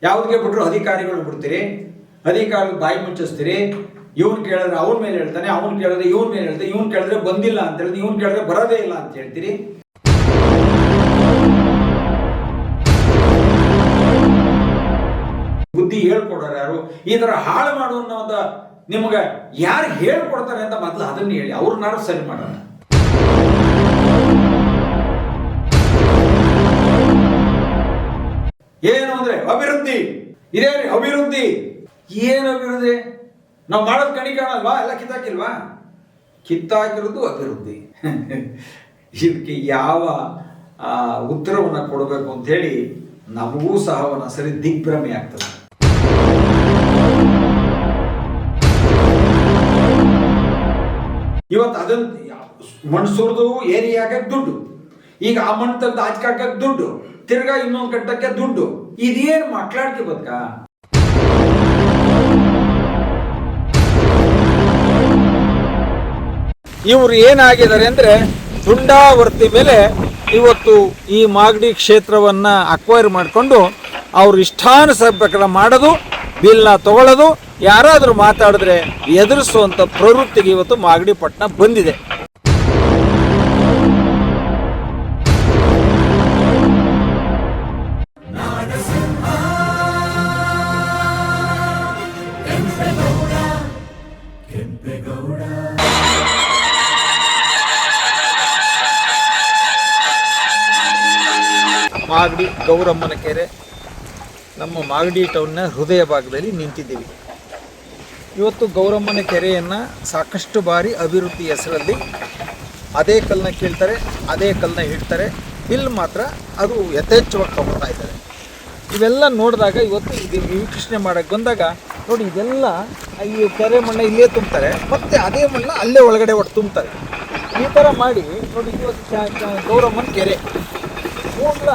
ಯಾವುದಕ್ಕೆ ಬಿಟ್ಟರು ಅಧಿಕಾರಿಗಳು ಬಿಡ್ತೀರಿ, ಅಧಿಕಾರಿಗಳು ಬಾಯಿ ಮುಚ್ಚಿಸ್ತೀರಿ. ಇವನು ಕೇಳಿದ್ರೆ ಅವನ ಮೇಲೆ ಹೇಳ್ತಾನೆ, ಅವನು ಕೇಳಿದ್ರೆ ಇವನ ಮೇಲೆ ಹೇಳ್ತಾನೆ, ಇವನು ಕೇಳಿದ್ರೆ ಬಂದಿಲ್ಲ ಅಂತ ಹೇಳಿದ್ರೆ, ಇವನು ಕೇಳಿದ್ರೆ ಬರೋದೇ ಇಲ್ಲ ಅಂತ ಹೇಳ್ತೀರಿ. ಬುದ್ಧಿ ಹೇಳ್ಕೊಡೋರು ಯಾರು? ಈ ತರ ಹಾಳು ಮಾಡುವಂತ ನಿಮ್ಗೆ ಯಾರು ಹೇಳ್ಕೊಡ್ತಾರೆ ಅಂತ ಮೊದಲು ಅದನ್ನ ಹೇಳಿ, ಅವ್ರನ್ನಾರು ಸರಿ ಮಾಡೋಣ. ಏನು ಅಂದ್ರೆ ಅಭಿವೃದ್ಧಿ ಇದೇ ಅಭಿವೃದ್ಧಿ. ಏನು ಅಭಿವೃದ್ಧಿ? ನಾವು ಮಾಡೋದು ಕಣಿ ಕಾಣಲ್ವಾ? ಎಲ್ಲ ಕಿತ್ತಾಕಿಲ್ವಾ? ಕಿತ್ತಾಕಿರೋದು ಅಭಿವೃದ್ಧಿ. ಇದಕ್ಕೆ ಯಾವ ಉತ್ತರವನ್ನು ಕೊಡಬೇಕು ಅಂತ ಹೇಳಿ ನಮಗೂ ಸಹ ಒಂದ್ಸರಿ ದಿಗ್ಭ್ರಮೆ ಆಗ್ತದೆ. ಇವತ್ತು ಅದನ್ನ ಮಣ್ಣು ಸುರಿದು ಏರಿಯಾಗ ದುಡ್ಡು, ಈಗ ಆ ಮಣ್ಣು ತೆಗೆದು ಆಚಕಾಕ ದುಡ್ಡು, ತಿರ್ಗಾ ಇನ್ನೊಂದು ಕಟ್ಟಕ್ಕೆ ದುಡ್ಡು. ಇದೇನು ಮಕ್ಕಳಾಡ್ಕೆ ಬದುಕ? ಇವರು ಏನಾಗಿದ್ದಾರೆ ಅಂದ್ರೆ ದುಂಡಾವರ್ತಿ ಮೇಲೆ ಇವತ್ತು ಈ ಮಾಗಡಿ ಕ್ಷೇತ್ರವನ್ನ ಅಕ್ವೈರ್ ಮಾಡಿಕೊಂಡು ಅವ್ರ ಇಷ್ಟಾನುಸಾರ ಪ್ರಕಾರ ಮಾಡೋದು, ಬಿಲ್ನ ತಗೊಳ್ಳೋದು, ಯಾರಾದರೂ ಮಾತಾಡಿದ್ರೆ ಎದುರಿಸುವಂತ ಪ್ರವೃತ್ತಿಗೆ ಇವತ್ತು ಮಾಗಡಿ ಪಟ್ಟಣ ಬಂದಿದೆ. ಮಾಗಡಿ ಗೌರಮ್ಮನ ಕೆರೆ ನಮ್ಮ ಮಾಗಡಿ ಟೌನ್ನ ಹೃದಯ ಭಾಗದಲ್ಲಿ ನಿಂತಿದ್ದೀವಿ. ಇವತ್ತು ಗೌರಮ್ಮನ ಕೆರೆಯನ್ನು ಸಾಕಷ್ಟು ಬಾರಿ ಅಭಿವೃದ್ಧಿ ಹೆಸರಲ್ಲಿ ಅದೇ ಕಲ್ಲನ್ನ ಕೀಳ್ತಾರೆ, ಅದೇ ಕಲ್ಲನ್ನ ಇಡ್ತಾರೆ, ಬಿಲ್ ಮಾತ್ರ ಅದು ಯಥೇಚ್ಛವಾಗಿ ತಗೊಳ್ತಾ ಇದ್ದಾರೆ. ಇವೆಲ್ಲ ನೋಡಿದಾಗ ಇವತ್ತು ಇದು ವೀಕ್ಷಣೆ ಮಾಡೋಕ್ಕೆ ಬಂದಾಗ ನೋಡಿ, ಇದೆಲ್ಲ ಈ ಕೆರೆ ಮಣ್ಣ ಇಲ್ಲೇ ತುಂಬ್ತಾರೆ, ಮತ್ತು ಅದೇ ಮಣ್ಣ ಅಲ್ಲೇ ಒಳಗಡೆ ಒಟ್ಟು ತುಂಬ್ತಾರೆ. ಈ ಥರ ಮಾಡಿ ನೋಡಿ, ಇವತ್ತು ಗೌರಮ್ಮನ ಕೆರೆ ಗೂಂಡ್ಲ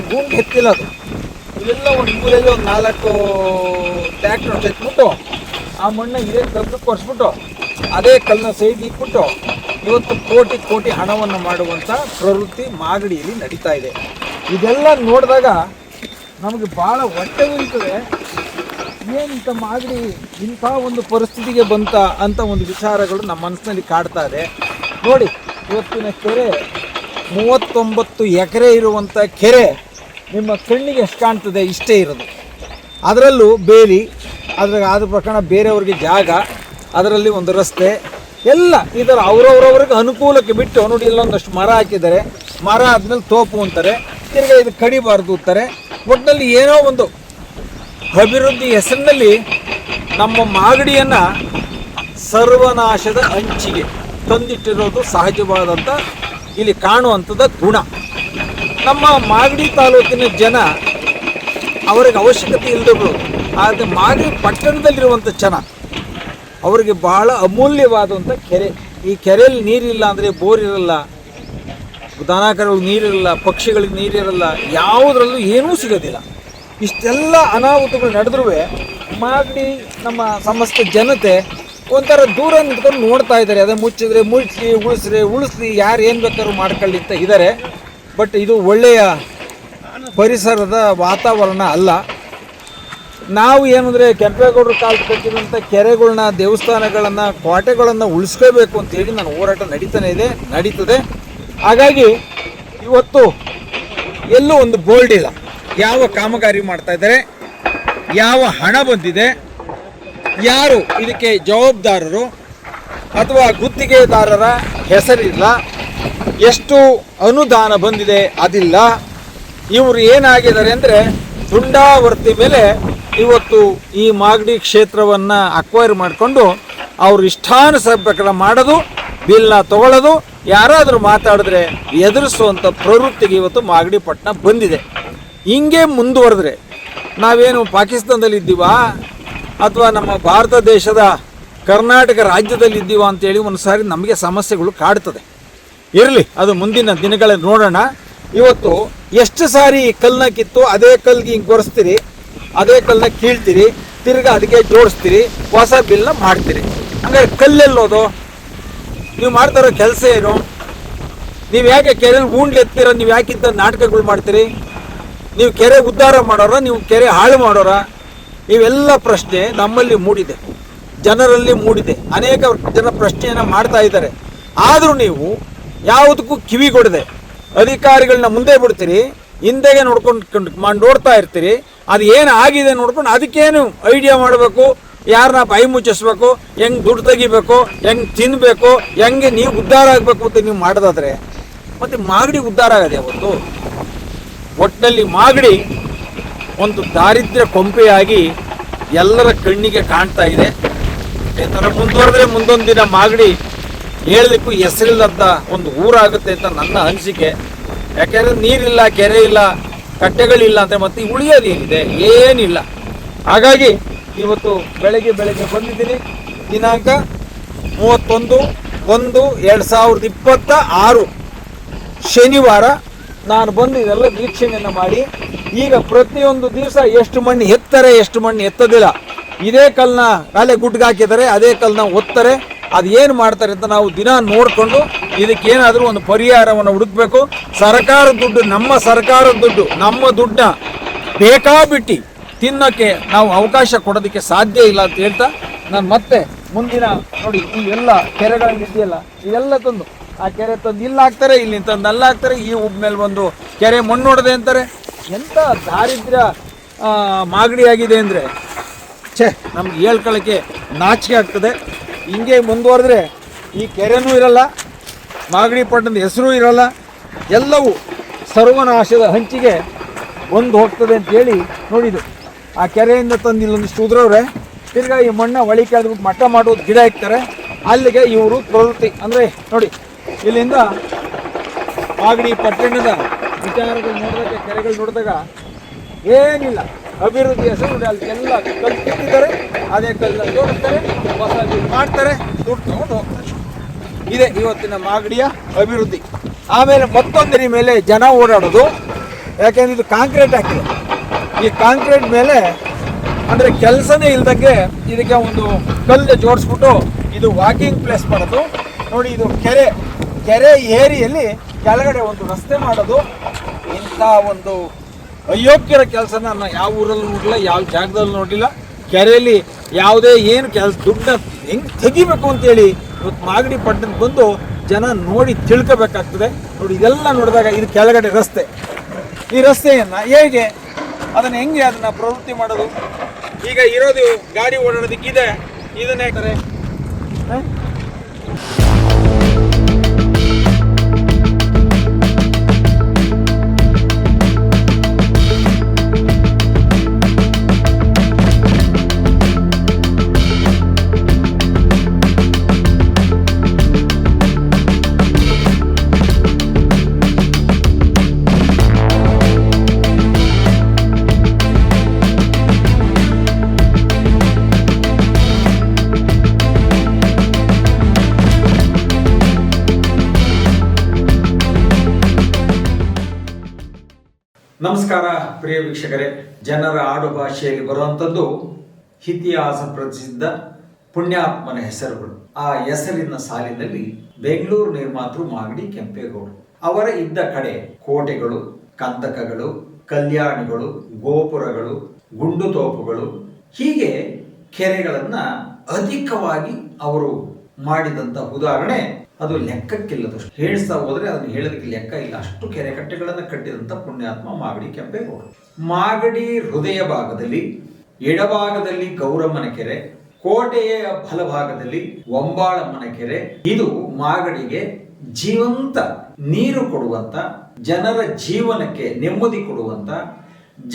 ಗೂಂಡ್ ಎತ್ತಿಲ್ಲ ಅದು. ಇವೆಲ್ಲ ಒಂದು ಊರಲ್ಲಿ ಒಂದು 4 ಟ್ರ್ಯಾಕ್ಟರ್ ಎತ್ಬಿಟ್ಟು ಆ ಮಣ್ಣ ಇದೇ ಕಲ್ಲು ಕೊರೆಸ್ಬಿಟ್ಟು ಅದೇ ಕಲ್ಲನ್ನ ಸೈಡ್ ಇಟ್ಬಿಟ್ಟು ಇವತ್ತು ಕೋಟಿ ಕೋಟಿ ಹಣವನ್ನು ಮಾಡುವಂಥ ಪ್ರವೃತ್ತಿ ಮಾಗಡಿಯಲ್ಲಿ ನಡೀತಾ ಇದೆ. ಇದೆಲ್ಲ ನೋಡಿದಾಗ ನಮಗೆ ಭಾಳ ಹೊಟ್ಟೆ ಉರಿತದೆ. ಏನಂತ ಮಾಗಡಿ ಇಂಥ ಒಂದು ಪರಿಸ್ಥಿತಿಗೆ ಬಂತ ಅಂತ ಒಂದು ವಿಚಾರಗಳು ನಮ್ಮ ಮನಸ್ಸಿನಲ್ಲಿ ಕಾಡ್ತಾ ಇದೆ. ನೋಡಿ, ಇವತ್ತಿನ ಕೆರೆ 39 ಎಕರೆ ಇರುವಂಥ ಕೆರೆ ನಿಮ್ಮ ಕಣ್ಣಿಗೆ ಎಷ್ಟು ಕಾಣ್ತದೆ? ಇಷ್ಟೇ ಇರೋದು. ಅದರಲ್ಲೂ ಬೇಲಿ, ಆದ ಪ್ರಕಾರ ಬೇರೆಯವ್ರಿಗೆ ಜಾಗ, ಅದರಲ್ಲಿ ಒಂದು ರಸ್ತೆ, ಎಲ್ಲ ಇದರ ಅವ್ರವ್ರವ್ರಿಗೆ ಅನುಕೂಲಕ್ಕೆ ಬಿಟ್ಟು ನೋಡಿ, ಇಲ್ಲೊಂದಷ್ಟು ಮರ ಹಾಕಿದ್ದಾರೆ. ಮರ ಆದಮೇಲೆ ತೋಪು ಅಂತಾರೆ, ತಿರ್ಗಿ ಇದು ಕಡಿಬಾರ್ದು ಅಂತಾರೆ. ಒಟ್ಟಿನಲ್ಲಿ ಏನೋ ಒಂದು ಅಭಿವೃದ್ಧಿ ಹೆಸರಿನಲ್ಲಿ ನಮ್ಮ ಮಾಗಡಿಯನ್ನು ಸರ್ವನಾಶದ ಅಂಚಿಗೆ ತಂದಿಟ್ಟಿರೋದು ಸಹಜವಾದಂಥ ಇಲ್ಲಿ ಕಾಣುವಂಥದ್ದು ಗುಣ. ನಮ್ಮ ಮಾಗಡಿ ತಾಲೂಕಿನ ಜನ ಅವರಿಗೆ ಅವಶ್ಯಕತೆ ಇಲ್ಲದವರು, ಆದರೆ ಮಾಗಡಿ ಪಟ್ಟಣದಲ್ಲಿರುವಂಥ ಜನ ಅವರಿಗೆ ಬಹಳ ಅಮೂಲ್ಯವಾದಂಥ ಕೆರೆ. ಈ ಕೆರೆಯಲ್ಲಿ ನೀರಿಲ್ಲ ಅಂದರೆ ಬೋರ್ ಇರಲ್ಲ, ದನಕರುಗಳಿಗೆ ನೀರಿರಲ್ಲ, ಪಕ್ಷಿಗಳಿಗೆ ನೀರಿರಲ್ಲ, ಯಾವುದರಲ್ಲೂ ಏನೂ ಸಿಗೋದಿಲ್ಲ. ಇಷ್ಟೆಲ್ಲ ಅನಾಹುತಗಳು ನಡೆದ್ರೂ ಮಾಗಡಿ ನಮ್ಮ ಸಮಸ್ತ ಜನತೆ ಒಂಥರ ದೂರ ನಿಂತ್ಕೊಂಡು ನೋಡ್ತಾ ಇದ್ದಾರೆ. ಅದೇ ಮುಚ್ಚಿದ್ರೆ ಮುಚ್ಚಿ, ಉಳಿಸ್ಲಿ, ಯಾರು ಏನು ಬೇಕಾದ್ರೂ ಮಾಡ್ಕೊಳ್ಳಿ ಅಂತ ಇದ್ದಾರೆ. ಬಟ್ ಇದು ಒಳ್ಳೆಯ ಪರಿಸರದ ವಾತಾವರಣ ಅಲ್ಲ. ನಾವು ಏನಂದರೆ ಕೆಂಪೇಗೌಡರು ಕಾಲಕ್ಕೆ ಕಟ್ಟಿರುವಂಥ ಕೆರೆಗಳನ್ನ, ದೇವಸ್ಥಾನಗಳನ್ನು, ಕೋಟೆಗಳನ್ನು ಉಳಿಸ್ಕೋಬೇಕು ಅಂತೇಳಿ ನನ್ನ ಹೋರಾಟ ನಡೀತದೆ. ಹಾಗಾಗಿ ಇವತ್ತು ಎಲ್ಲೂ ಒಂದು ಬೋರ್ಡ್ ಇಲ್ಲ, ಯಾವ ಕಾಮಗಾರಿ ಮಾಡ್ತಾ ಇದ್ದಾರೆ, ಯಾವ ಹಣ ಬಂದಿದೆ, ಯಾರು ಇದಕ್ಕೆ ಜವಾಬ್ದಾರರು ಅಥವಾ ಗುತ್ತಿಗೆದಾರರ ಹೆಸರಿಲ್ಲ, ಎಷ್ಟು ಅನುದಾನ ಬಂದಿದೆ ಅದಿಲ್ಲ. ಇವರು ಏನಾಗಿದ್ದಾರೆ ಅಂದರೆ ದುಂಡಾವರ್ತಿ ಮೇಲೆ ಇವತ್ತು ಈ ಮಾಗಡಿ ಕ್ಷೇತ್ರವನ್ನು ಅಕ್ವೈರ್ ಮಾಡಿಕೊಂಡು ಅವ್ರ ಇಷ್ಟಾನುಸಾರ ಪ್ರಕಾರ ಮಾಡೋದು, ಬಿಲ್ನ ತಗೊಳ್ಳೋದು, ಯಾರಾದರೂ ಮಾತಾಡಿದ್ರೆ ಎದುರಿಸುವಂಥ ಪ್ರವೃತ್ತಿಗೆ ಇವತ್ತು ಮಾಗಡಿ ಪಟ್ಟಣ ಬಂದಿದೆ. ಹಿಂಗೆ ಮುಂದುವರೆದ್ರೆ ನಾವೇನು ಪಾಕಿಸ್ತಾನದಲ್ಲಿ ಇದ್ದೀವಾ ಅಥವಾ ನಮ್ಮ ಭಾರತ ದೇಶದ ಕರ್ನಾಟಕ ರಾಜ್ಯದಲ್ಲಿ ಇದ್ದೀವಾ ಅಂತೇಳಿ ಒಂದು ಸಾರಿ ನಮಗೆ ಸಮಸ್ಯೆಗಳು ಕಾಡ್ತದೆ. ಇರಲಿ, ಅದು ಮುಂದಿನ ದಿನಗಳಲ್ಲಿ ನೋಡೋಣ. ಇವತ್ತು ಎಷ್ಟು ಸಾರಿ ಕಲ್ಲನ್ನ ಕಿತ್ತು ಅದೇ ಕಲ್ಗೆ ಹಿಂಗೆ ಗೊರೆಸ್ತೀರಿ, ಅದೇ ಕಲ್ಲನ್ನ ಕೀಳ್ತೀರಿ, ತಿರ್ಗಿ ಅದಕ್ಕೆ ಜೋಡಿಸ್ತೀರಿ, ಹೊಸ ಬಿಲ್ನ ಮಾಡ್ತೀರಿ. ಹಂಗಾರೆ ಕಲ್ಲೆಲ್ಲೋದು? ನೀವು ಮಾಡ್ತಾರೋ ಕೆಲಸ ಏನು? ನೀವು ಯಾಕೆ ಕೆರೆಯಲ್ಲಿ ಗೂಂಡ್ಲು ಎತ್ತೀರೋ? ನೀವು ಯಾಕಿಂತ ನಾಟಕಗಳು ಮಾಡ್ತೀರಿ? ನೀವು ಕೆರೆ ಉದ್ಧಾರ ಮಾಡೋರ, ನೀವು ಕೆರೆ ಹಾಳು ಮಾಡೋರ? ಇವೆಲ್ಲ ಪ್ರಶ್ನೆ ನಮ್ಮಲ್ಲಿ ಮೂಡಿದೆ, ಜನರಲ್ಲಿ ಮೂಡಿದೆ. ಅನೇಕ ಜನ ಪ್ರಶ್ನೆಯನ್ನು ಮಾಡ್ತಾ ಇದ್ದಾರೆ. ಆದರೂ ನೀವು ಯಾವುದಕ್ಕೂ ಕಿವಿಗೊಡದೆ ಅಧಿಕಾರಿಗಳನ್ನ ಮುಂದೆ ಬಿಡ್ತೀರಿ, ಹಿಂದೆಗೆ ನೋಡ್ತಾ ಇರ್ತೀರಿ. ಅದು ಏನು ಆಗಿದೆ ನೋಡ್ಕೊಂಡು ಅದಕ್ಕೇನು ಐಡಿಯಾ ಮಾಡಬೇಕು, ಯಾರನ್ನ ಬಾಯಿ ಮುಚ್ಚಿಸ್ಬೇಕು, ಹೆಂಗೆ ದುಡ್ಡು ತೆಗಿಬೇಕು, ಹೆಂಗೆ ತಿನ್ನಬೇಕು, ಹೆಂಗೆ ನೀವು ಉದ್ಧಾರ ಆಗಬೇಕು ಅಂತ ನೀವು ಮಾಡೋದಾದ್ರೆ ಮತ್ತು ಮಾಗಡಿ ಉದ್ಧಾರ ಆಗದೆ ಅವತ್ತು. ಒಟ್ಟಿನಲ್ಲಿ ಮಾಗಡಿ ಒಂದು ದಾರಿದ್ರ್ಯ ಕೊಂಪೆಯಾಗಿ ಎಲ್ಲರ ಕಣ್ಣಿಗೆ ಕಾಣ್ತಾ ಇದೆ. ಥರ ಮುಂದುವರೆದ್ರೆ ಮುಂದೊಂದು ದಿನ ಮಾಗಡಿ ಹೇಳಲಿಕ್ಕೂ ಹೆಸರಿಲ್ಲದ ಒಂದು ಊರಾಗುತ್ತೆ ಅಂತ ನನ್ನ ಅನಿಸಿಕೆ. ಯಾಕೆಂದರೆ ನೀರಿಲ್ಲ, ಕೆರೆ ಇಲ್ಲ, ಕಟ್ಟೆಗಳಿಲ್ಲ ಅಂತ ಮತ್ತೆ ಉಳಿಯೋದೇನಿದೆ? ಏನಿಲ್ಲ. ಹಾಗಾಗಿ ಇವತ್ತು ಬೆಳಗ್ಗೆ ಬಂದಿದ್ದೀನಿ. ದಿನಾಂಕ 31/1/2026 ಶನಿವಾರ ನಾನು ಬಂದು ಇದೆಲ್ಲ ವೀಕ್ಷಣೆಯನ್ನು ಮಾಡಿ, ಈಗ ಪ್ರತಿಯೊಂದು ದಿವಸ ಎಷ್ಟು ಮಣ್ಣು ಎತ್ತಾರೆ, ಎಷ್ಟು ಮಣ್ಣು ಎತ್ತೋದಿಲ್ಲ, ಇದೇ ಕಲ್ಲನ್ನ ಕಾಲೆ ಗುಡ್ಗೆ ಹಾಕಿದ್ದಾರೆ, ಅದೇ ಕಲ್ಲನ್ನ ಒತ್ತಾರೆ, ಅದು ಏನು ಮಾಡ್ತಾರೆ ಅಂತ ನಾವು ದಿನ ನೋಡಿಕೊಂಡು ಇದಕ್ಕೇನಾದರೂ ಒಂದು ಪರಿಹಾರವನ್ನು ಹುಡುಕಬೇಕು. ಸರ್ಕಾರದ ದುಡ್ಡು, ನಮ್ಮ ಸರ್ಕಾರದ ದುಡ್ಡು, ನಮ್ಮ ದುಡ್ಡನ್ನ ಬೇಕಾಬಿಟ್ಟು ತಿನ್ನೋಕ್ಕೆ ನಾವು ಅವಕಾಶ ಕೊಡೋದಕ್ಕೆ ಸಾಧ್ಯ ಇಲ್ಲ ಅಂತ ಹೇಳ್ತಾ ನಾನು ಮತ್ತೆ ಮುಂದಿನ ನೋಡಿ ಇವೆಲ್ಲ ಕೆರೆಗಳಿದೆಯಲ್ಲ ಇದೆಲ್ಲ ತಂದು ಆ ಕೆರೆ ತಂದು ಇಲ್ಲಿ ಹಾಕ್ತಾರೆ, ಇಲ್ಲಿ ತಂದು ಅಲ್ಲಿ ಹಾಕ್ತಾರೆ, ಈ ಉಬ್ಬ ಮೇಲೆ ಒಂದು ಕೆರೆ ಮಣ್ಣು ಹೊಡೆದೆ ಅಂತಾರೆ. ಎಂಥ ದಾರಿದ್ರ್ಯ ಮಾಗಡಿ ಆಗಿದೆ ಅಂದರೆ ನಮ್ಗೆ ಹೇಳ್ಕೊಳ್ಳೋಕ್ಕೆ ನಾಚಿಕೆ ಆಗ್ತದೆ. ಹಿಂಗೆ ಮುಂದುವರೆದ್ರೆ ಈ ಕೆರೆನೂ ಇರಲ್ಲ, ಮಾಗಡಿ ಪಟ್ಟಣದ ಹೆಸರು ಇರಲ್ಲ, ಎಲ್ಲವೂ ಸರ್ವನಾಶದ ಹಂಚಿಗೆ ಒಂದು ಹೋಗ್ತದೆ ಅಂತೇಳಿ ನೋಡಿದ್ದು. ಆ ಕೆರೆಯಿಂದ ತಂದು ಇಲ್ಲೊಂದಿಷ್ಟು ಉದ್ರವ್ರೆ, ತಿರ್ಗಾ ಈ ಮಣ್ಣ ಒಳಿಕೆ ಆದ್ಬಿಟ್ಟು ಮಟ್ಟ ಮಾಡೋದು ಗಿಡ ಇಕ್ತಾರೆ. ಅಲ್ಲಿಗೆ ಇವರು ಪ್ರವೃತ್ತಿ ಅಂದರೆ ನೋಡಿ, ಇಲ್ಲಿಂದ ಮಾಗಡಿ ಪಟ್ಟಣದ ವಿಚಾರಗಳು ನೋಡಿದಾಗ, ಕೆರೆಗಳು ನೋಡಿದಾಗ ಏನಿಲ್ಲ, ಅಭಿವೃದ್ಧಿ ಹೆಸರು ಅಲ್ಲಿ ಎಲ್ಲ ಕಲ್ಲು ಕಿತ್ತಿದ್ದಾರೆ, ಅದೇ ಕಲ್ಲನ್ನು ಜೋಡಿಸ್ತಾರೆ, ಹೊಸ ಮಾಡ್ತಾರೆ, ದುಡ್ಡು ತಗೊಂಡು ಹೋಗ್ತಾರೆ. ಇದೆ ಇವತ್ತಿನ ಮಾಗಡಿಯ ಅಭಿವೃದ್ಧಿ. ಆಮೇಲೆ ಮತ್ತೊಂದರಿ ಮೇಲೆ ಜನ ಓಡಾಡೋದು, ಯಾಕೆಂದ್ರೆ ಇದು ಕಾಂಕ್ರೀಟ್ ಹಾಕಿದೆ. ಈ ಕಾಂಕ್ರೀಟ್ ಮೇಲೆ ಅಂದರೆ ಕೆಲಸನೇ ಇಲ್ದಂಗೆ ಇದಕ್ಕೆ ಒಂದು ಕಲ್ಲು ಜೋಡಿಸ್ಬಿಟ್ಟು ಇದು ವಾಕಿಂಗ್ ಪ್ಲೇಸ್ ಮಾಡೋದು. ನೋಡಿ, ಇದು ಕೆರೆ ಏರಿಯಲ್ಲಿ ಕೆಳಗಡೆ ಒಂದು ರಸ್ತೆ ಮಾಡೋದು. ಇಂಥ ಒಂದು ಅಯೋಗ್ಯರ ಕೆಲಸನ ನಾನು ಯಾವ ಊರಲ್ಲಿ ನೋಡಿಲ್ಲ, ಯಾವ ಜಾಗದಲ್ಲಿ ನೋಡಿಲ್ಲ. ಕೆರೆಯಲ್ಲಿ ಯಾವುದೇ ಏನು ದುಡ್ಡನ್ನ ಹೆಂಗೆ ತೆಗಿಬೇಕು ಅಂತೇಳಿ ಇವತ್ತು ಮಾಗಡಿ ಪಟ್ಟಣಕ್ಕೆ ಬಂದು ಜನ ನೋಡಿ ತಿಳ್ಕೋಬೇಕಾಗ್ತದೆ. ನೋಡಿ, ಇದೆಲ್ಲ ನೋಡಿದಾಗ ಇದು ಕೆಳಗಡೆ ರಸ್ತೆ. ಈ ರಸ್ತೆಯನ್ನು ಹೇಗೆ ಅದನ್ನು ಪ್ರವೃತ್ತಿ ಮಾಡೋದು? ಈಗ ಇರೋದು ಗಾಡಿ ಓಡಾಡೋದಕ್ಕಿದೆ, ಇದನ್ನೇ ಹೇಳ್ತಾರೆ. ನಮಸ್ಕಾರ ಪ್ರಿಯ ವೀಕ್ಷಕರೇ. ಜನರ ಆಡು ಭಾಷೆಯಲ್ಲಿ ಬರುವಂಥದ್ದು ಇತಿಹಾಸ ಪ್ರಸಿದ್ಧ ಪುಣ್ಯಾತ್ಮನ ಹೆಸರುಗಳು. ಆ ಹೆಸರಿನ ಸಾಲಿನಲ್ಲಿ ಬೆಂಗಳೂರು ನಿರ್ಮಾತೃ ಮಾಗಡಿ ಕೆಂಪೇಗೌಡರು ಅವರ ಇದ್ದ ಕಡೆ ಕೋಟೆಗಳು, ಕಂದಕಗಳು, ಕಲ್ಯಾಣಿಗಳು, ಗೋಪುರಗಳು, ಗುಂಡುತೋಪುಗಳು, ಹೀಗೆ ಕೆರೆಗಳನ್ನ ಅಧಿಕವಾಗಿ ಅವರು ಮಾಡಿದಂತ ಉದಾಹರಣೆ ಅದು ಲೆಕ್ಕಕ್ಕಿಲ್ಲದಷ್ಟು. ಹೇಳ್ತಾ ಹೋದ್ರೆ ಅದನ್ನು ಹೇಳೋದಕ್ಕೆ ಲೆಕ್ಕ ಇಲ್ಲ, ಅಷ್ಟು ಕೆರೆ ಕಟ್ಟೆಗಳನ್ನು ಕಟ್ಟಿದಂತ ಪುಣ್ಯಾತ್ಮ ಮಾಗಡಿ ಕೆಂಪೇಗೌಡರು. ಮಾಗಡಿ ಹೃದಯ ಭಾಗದಲ್ಲಿ ಎಡಭಾಗದಲ್ಲಿ ಗೌರಮ್ಮನ ಕೆರೆ, ಕೋಟೆಯ ಬಲಭಾಗದಲ್ಲಿ ಒಂಬಾಳಮ್ಮನ ಕೆರೆ. ಇದು ಮಾಗಡಿಗೆ ಜೀವಂತ ನೀರು ಕೊಡುವಂತ, ಜನರ ಜೀವನಕ್ಕೆ ನೆಮ್ಮದಿ ಕೊಡುವಂತ,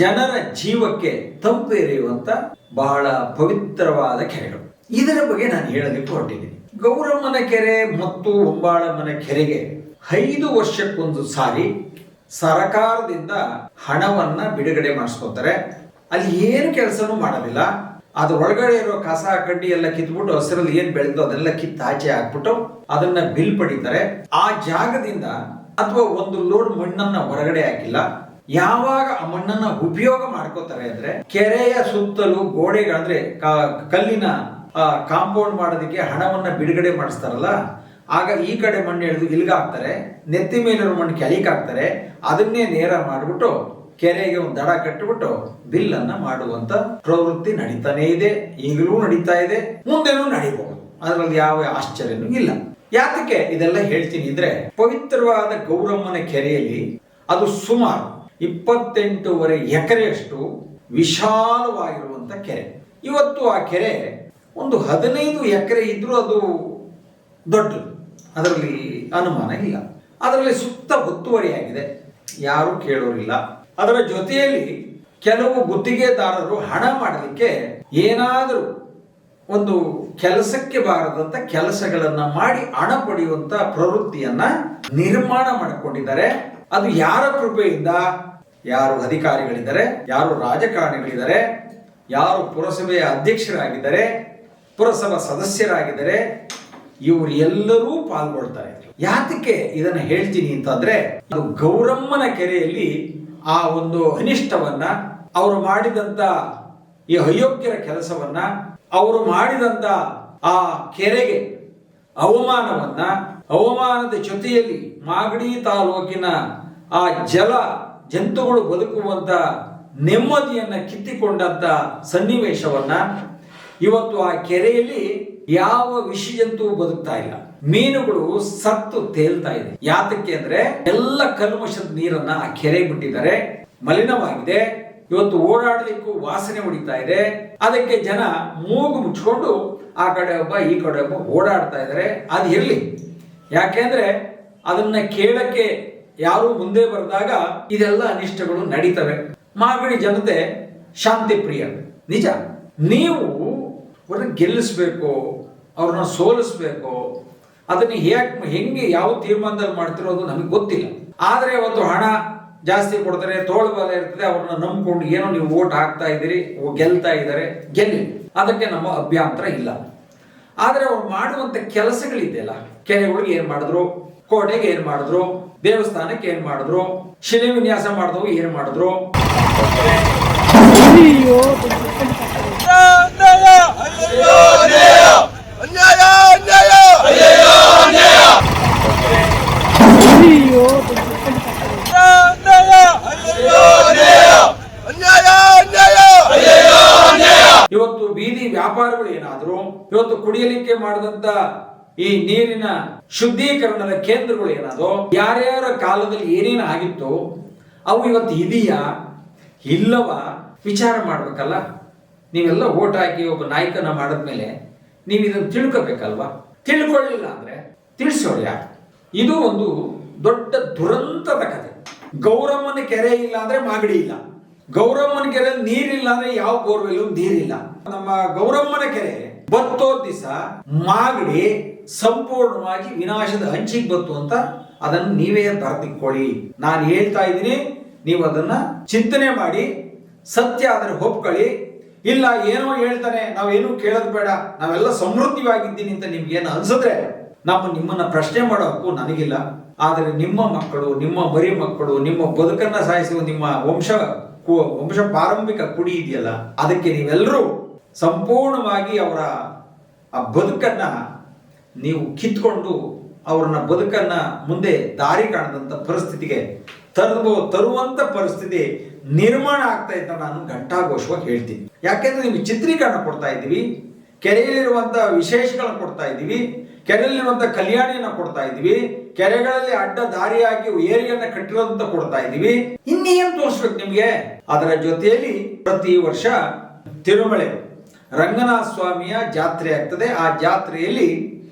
ಜನರ ಜೀವಕ್ಕೆ ತಂಪೆರೆಯುವಂತ ಬಹಳ ಪವಿತ್ರವಾದ ಕೆರೆಗಳು. ಇದರ ಬಗ್ಗೆ ನಾನು ಹೇಳಲಿಕ್ಕೆ ಹೊರಟಿದ್ದೀನಿ. ಗೌರಮ್ಮನ ಕೆರೆ ಮತ್ತು ಒಂಬಾಳಮ್ಮನ ಕೆರೆಗೆ 5 ವರ್ಷಕ್ಕೊಂದು ಸಾರಿ ಸರಕಾರದಿಂದ ಹಣವನ್ನ ಬಿಡುಗಡೆ ಮಾಡಿಸ್ಕೊತಾರೆ. ಅಲ್ಲಿ ಏನು ಕೆಲಸನೂ ಮಾಡೋದಿಲ್ಲ. ಅದ್ರೊಳಗಡೆ ಇರೋ ಕಸ ಕಡ್ಡಿ ಎಲ್ಲ ಕಿತ್ಬಿಟ್ಟು ಹಸಿರಲ್ಲಿ ಏನ್ ಬೆಳೆದು ಅದೆಲ್ಲ ಕಿತ್ತಾಚೆ ಹಾಕ್ಬಿಟ್ಟು ಅದನ್ನ ಬಿಲ್ ಪಡಿತಾರೆ. ಆ ಜಾಗದಿಂದ ಅಥವಾ ಒಂದು ಲೋಡ್ ಮಣ್ಣನ್ನ ಹೊರಗಡೆ ಹಾಕಿಲ್ಲ. ಯಾವಾಗ ಆ ಮಣ್ಣನ್ನ ಉಪಯೋಗ ಮಾಡ್ಕೋತಾರೆ ಅಂದ್ರೆ ಕೆರೆಯ ಸುತ್ತಲೂ ಗೋಡೆಗಳಂದ್ರೆ ಕಲ್ಲಿನ ಕಾಂಪೌಂಡ್ ಮಾಡೋದಕ್ಕೆ ಹಣವನ್ನ ಬಿಡುಗಡೆ ಮಾಡಿಸ್ತಾರಲ್ಲ, ಆಗ ಈ ಕಡೆ ಮಣ್ಣು ಎಳೆದು ಇಲ್ಗ ಹಾಕ್ತಾರೆ, ನೆತ್ತಿ ಮೇಲಿರೋ ಮಣ್ಣು ಕೆಳಗೆ ಹಾಕ್ತಾರೆ, ಅದನ್ನೇ ನೇರ ಮಾಡಿಬಿಟ್ಟು ಕೆರೆಗೆ ಒಂದು ದಡ ಕಟ್ಟಿಬಿಟ್ಟು ಬಿಲ್ಲನ್ನ ಮಾಡುವಂತ ಪ್ರವೃತ್ತಿ ನಡೀತಾನೇ ಇದೆ, ಈಗಲೂ ನಡೀತಾ ಇದೆ, ಮುಂದೆನೂ ನಡೀಬಹುದು. ಅದರಲ್ಲಿ ಯಾವ ಆಶ್ಚರ್ಯನೂ ಇಲ್ಲ. ಯಾತಕ್ಕೆ ಇದೆಲ್ಲ ಹೇಳ್ತೀನಿ ಅಂದ್ರೆ, ಪವಿತ್ರವಾದ ಗೌರಮ್ಮನ ಕೆರೆಯಲ್ಲಿ ಅದು ಸುಮಾರು 28.5 ಎಕರೆಯಷ್ಟು ವಿಶಾಲವಾಗಿರುವಂತ ಕೆರೆ. ಇವತ್ತು ಆ ಕೆರೆ ಒಂದು 15 ಎಕರೆ ಇದ್ರೂ ಅದು ದೊಡ್ಡದು, ಅದರಲ್ಲಿ ಅನುಮಾನ ಇಲ್ಲ. ಅದರಲ್ಲಿ ಸುತ್ತ ಒತ್ತುವರಿಯಾಗಿದೆ, ಯಾರು ಕೇಳೋರಿಲ್ಲ. ಅದರ ಜೊತೆಯಲ್ಲಿ ಕೆಲವು ಗುತ್ತಿಗೆದಾರರು ಹಣ ಮಾಡಲಿಕ್ಕೆ ಏನಾದರೂ ಒಂದು ಕೆಲಸಕ್ಕೆ ಬಾರದಂತ ಕೆಲಸಗಳನ್ನ ಮಾಡಿ ಹಣ ಪಡೆಯುವಂತ ಪ್ರವೃತ್ತಿಯನ್ನ ನಿರ್ಮಾಣ ಮಾಡಿಕೊಂಡಿದ್ದಾರೆ. ಅದು ಯಾರ ಕೃಪೆಯಿಂದ? ಯಾರು ಅಧಿಕಾರಿಗಳಿದ್ದಾರೆ, ಯಾರು ರಾಜಕಾರಣಿಗಳಿದ್ದಾರೆ, ಯಾರು ಪುರಸಭೆಯ ಅಧ್ಯಕ್ಷರಾಗಿದ್ದಾರೆ, ಪುರಸಭಾ ಸದಸ್ಯರಾಗಿದ್ದಾರೆ, ಇವರು ಎಲ್ಲರೂ ಪಾಲ್ಗೊಳ್ತಾರೆ. ಯಾತಕ್ಕೆ ಇದನ್ನ ಹೇಳ್ತೀನಿ ಅಂತಂದ್ರೆ, ಅದು ಗೌರಮ್ಮನ ಕೆರೆಯಲ್ಲಿ ಆ ಒಂದು ಅನಿಷ್ಟವನ್ನ, ಅವರು ಮಾಡಿದಂತ ಈ ಅಯೋಗ್ಯರ ಕೆಲಸವನ್ನ, ಅವರು ಮಾಡಿದಂತ ಆ ಕೆರೆಗೆ ಅವಮಾನದ ಜೊತೆಯಲ್ಲಿ ಮಾಗಡಿ ತಾಲೂಕಿನ ಆ ಜಂತುಗಳು ಬದುಕುವಂತ ನೆಮ್ಮದಿಯನ್ನ ಕಿತ್ತಿಕೊಂಡಂತ ಸನ್ನಿವೇಶವನ್ನ ಇವತ್ತು ಆ ಕೆರೆಯಲ್ಲಿ ಯಾವ ವಿಷಜಂತು ಬದುಕ್ತಾ ಇಲ್ಲ, ಮೀನುಗಳು ಸತ್ತು ತೇಲ್ತಾ ಇದೆ. ಯಾತಕ್ಕೆ ಅಂದ್ರೆ ಎಲ್ಲ ಕಲ್ಮಶದ ನೀರನ್ನ ಆ ಕೆರೆ ಬಿಟ್ಟಿದ್ದಾರೆ, ಮಲಿನವಾಗಿದೆ. ಇವತ್ತು ಓಡಾಡಲಿಕ್ಕೂ ವಾಸನೆ ಹೊಡಿತಾ ಇದೆ. ಅದಕ್ಕೆ ಜನ ಮೂಗು ಮುಚ್ಕೊಂಡು ಆ ಕಡೆ ಒಬ್ಬ ಈ ಕಡೆ ಒಬ್ಬ ಓಡಾಡ್ತಾ ಇದ್ದಾರೆ. ಅದು ಇರಲಿ, ಯಾಕೆಂದ್ರೆ ಅದನ್ನ ಕೇಳಕ್ಕೆ ಯಾರು ಮುಂದೆ ಬರೆದಾಗ ಇದೆಲ್ಲ ಅನಿಷ್ಟಗಳು ನಡೀತವೆ. ಮಾಗಡಿ ಜನತೆ ಶಾಂತಿ ಪ್ರಿಯ, ನಿಜ. ನೀವು ಅವ್ರನ್ನ ಗೆಲ್ಲಿಸ್ಬೇಕು, ಅವ್ರನ್ನ ಸೋಲಿಸ್ಬೇಕು, ಅದನ್ನ ಹೆಂಗೆ ಯಾವ ತೀರ್ಮಾನದಲ್ಲಿ ಮಾಡ್ತಿರೋದು ನಮಗೆ ಗೊತ್ತಿಲ್ಲ. ಆದ್ರೆ ಅವತ್ತು ಹಣ ಜಾಸ್ತಿ ಕೊಡ್ತಾರೆ, ತೋಳ್ಬಲ ಇರ್ತದೆ, ಅವ್ರನ್ನ ನಂಬ್ಕೊಂಡು ಏನೋ ನೀವು ಓಟ್ ಹಾಕ್ತಾ ಇದ್ದೀರಿ, ಗೆಲ್ತಾ ಇದ್ದಾರೆ, ಗೆಲ್ಲಿ, ಅದಕ್ಕೆ ನಮ್ಮ ಅಭ್ಯಂತರ ಇಲ್ಲ. ಆದ್ರೆ ಅವ್ರು ಮಾಡುವಂತ ಕೆಲಸಗಳಿದೆಯಲ್ಲ, ಕೆರೆಗಳಿಗೆ ಏನ್ ಮಾಡಿದ್ರು, ಕೋಟೆಗೆ ಏನ್ ಮಾಡಿದ್ರು, ದೇವಸ್ಥಾನಕ್ಕೆ ಏನ್ ಮಾಡಿದ್ರು, ಶಿಲೆ ವಿನ್ಯಾಸ ಮಾಡಿದವು ಏನ್ ಮಾಡಿದ್ರು, ಇವತ್ತು ಬೀದಿ ವ್ಯಾಪಾರಗಳು ಏನಾದ್ರು, ಇವತ್ತು ಕುಡಿಯಲಿಕ್ಕೆ ಮಾಡಿದಂತ ಈ ನೀರಿನ ಶುದ್ಧೀಕರಣದ ಕೇಂದ್ರಗಳು ಏನಾದ್ರು, ಯಾರ್ಯಾರ ಕಾಲದಲ್ಲಿ ಏನೇನು ಆಗಿತ್ತು ಅವು ಇವತ್ತು ಇದೆಯಾ ಇಲ್ಲವ ವಿಚಾರ ಮಾಡ್ಬೇಕಲ್ಲ. ನೀವೆಲ್ಲ ಓಟ್ ಹಾಕಿ ಒಬ್ಬ ನಾಯಕನ ಮಾಡಿದ್ಮೇಲೆ ನೀವು ಇದನ್ನು ತಿಳ್ಕೋಬೇಕಲ್ವಾ? ತಿಳ್ಕೊಳ್ಳಿಲ್ಲ ಅಂದ್ರೆ ತಿಳಿಸೋರು ಯಾರು? ಇದು ಒಂದು ದೊಡ್ಡ ದುರಂತದ ಕಥೆ. ಗೌರಮ್ಮನ ಕೆರೆ ಇಲ್ಲ ಅಂದ್ರೆ ಮಾಗಡಿ ಇಲ್ಲ, ಗೌರಮ್ಮನ ಕೆರೆ ನೀರಿಲ್ಲ ಅಂದ್ರೆ ಯಾವ ಬೋರ್ವೆಲ್ ನೀರಿಲ್ಲ. ನಮ್ಮ ಗೌರಮ್ಮನ ಕೆರೆ ಬತ್ತೋ ದಿವಸ ಮಾಗಡಿ ಸಂಪೂರ್ಣವಾಗಿ ವಿನಾಶದ ಹಂಚಿಗೆ ಬತ್ತು ಅಂತ ಅದನ್ನು ನೀವೇ ಬರ್ದಿಕೊಳ್ಳಿ. ನಾನು ಹೇಳ್ತಾ ಇದ್ದೀನಿ, ನೀವು ಅದನ್ನ ಚಿಂತನೆ ಮಾಡಿ, ಸತ್ಯ ಆದರೆ ಒಪ್ಕೊಳ್ಳಿ. ಇಲ್ಲ ಏನೋ ಹೇಳ್ತಾನೆ, ನಾವೇನು ಕೇಳೋದು ಬೇಡ, ನಾವೆಲ್ಲ ಸಮೃದ್ಧವಾಗಿದ್ದೀನಿ ಅಂತ ನಿಮ್ಗೆ ಏನು ಅನ್ಸಿದ್ರೆ ನಿಮ್ಮನ್ನ ಪ್ರಶ್ನೆ ಮಾಡೋ ಹಕ್ಕು ನನಗಿಲ್ಲ. ಆದರೆ ನಿಮ್ಮ ಮಕ್ಕಳು, ನಿಮ್ಮ ಮರಿ ಮಕ್ಕಳು, ನಿಮ್ಮ ಬದುಕನ್ನ ಸಾಯಿಸುವ ನಿಮ್ಮ ವಂಶ ಪಾರಂಭಿಕ ಕುಡಿ ಇದೆಯಲ್ಲ, ಅದಕ್ಕೆ ನೀವೆಲ್ಲರೂ ಸಂಪೂರ್ಣವಾಗಿ ಅವರ ಆ ಬದುಕನ್ನ ನೀವು ಕಿತ್ಕೊಂಡು ಅವ್ರನ್ನ ಬದುಕನ್ನ ಮುಂದೆ ದಾರಿ ಕಾಣದಂತ ಪರಿಸ್ಥಿತಿಗೆ ತರುವಂತ ಪರಿಸ್ಥಿತಿ ನಿರ್ಮಾಣ ಆಗ್ತಾ ಇದ್ದ ನಾನು ಘಂಟಾಘೋಷವಾಗಿ ಹೇಳ್ತೀನಿ. ಯಾಕೆಂದ್ರೆ ನಿಮ್ಗೆ ಚಿತ್ರೀಕರಣ ಕೊಡ್ತಾ ಇದ್ದೀವಿ, ಕೆರೆಯಲ್ಲಿರುವಂತಹ ವಿಶೇಷಗಳನ್ನ ಕೊಡ್ತಾ ಇದ್ದೀವಿ, ಕೆರೆಯಲ್ಲಿರುವಂತಹ ಕಲ್ಯಾಣಿಯನ್ನ ಕೊಡ್ತಾ ಇದ್ದೀವಿ, ಕೆರೆಗಳಲ್ಲಿ ಅಡ್ಡ ದಾರಿಯಾಗಿ ಏರಿಯನ್ನ ಕಟ್ಟಿರೋದಂತ ಕೊಡ್ತಾ ಇದ್ದೀವಿ. ಇನ್ನೇನ್ ತೋರಿಸ್ಬೇಕು ನಿಮ್ಗೆ? ಅದರ ಜೊತೆಯಲ್ಲಿ ಪ್ರತಿ ವರ್ಷ ತಿರುಮಲೆ ರಂಗನಾಥ ಸ್ವಾಮಿಯ ಜಾತ್ರೆ ಆಗ್ತದೆ. ಆ ಜಾತ್ರೆಯಲ್ಲಿ